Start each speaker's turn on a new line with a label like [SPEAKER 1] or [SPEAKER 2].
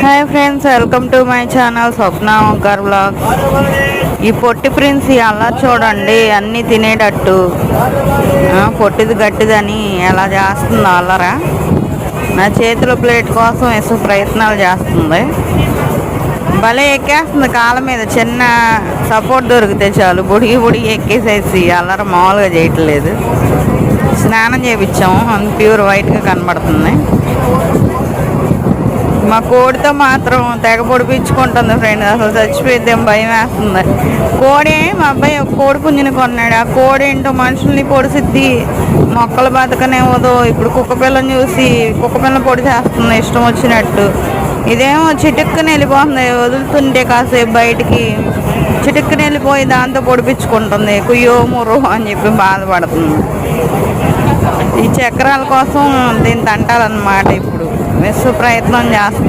[SPEAKER 1] Hi friends, welcome to my channel Swapna Omkar vlogs. ఈ పొట్టి prince అలా చూడండి, అన్నీ తినేటట్టు పొట్టిది గట్టిదని ఎలా చేస్తుందో అల్లరా. నా చేతిలో ప్లేట్ కోసం వేసే ప్రయత్నాలు చేస్తుంది. భలే ఎక్కేస్తుంది కాళ్ళ మీద, చిన్న సపోర్ట్ దొరికితే చాలు బుడిగి ఎక్కేసేసి అల్లర మామూలుగా చేయట్లేదు. స్నానం చేయించాము, అంత ప్యూర్ వైట్గా కనబడుతుంది. మా కోడితో మాత్రం తెగ పొడిపించుకుంటుంది ఫ్రెండ్. అసలు చచ్చిపోయిద్దేం భయం వేస్తుంది. కోడి మా అబ్బాయి ఒక కోడి పుంజుని కొన్నాడు. ఆ కోడి ఏంటో మనుషుల్ని పొడిసిద్ది, మొక్కలు బతకనేవదో. ఇప్పుడు కుక్క పిల్లని చూసి కుక్క పిల్లని పొడి చేస్తుంది ఇష్టం వచ్చినట్టు. ఇదేమో చిటుక్కుని వెళ్ళిపోతుంది, వదులుతుంటే కాసేపు బయటికి చిటుక్కుని వెళ్ళిపోయి దాంతో పొడిపించుకుంటుంది. కుయ్యో ముర్రో అని చెప్పి బాధపడుతుంది. ఈ చక్రాల కోసం దీన్ని తంటాలన్నమాట. ఇప్పుడు ప్రయత్నం చేస్తుంది.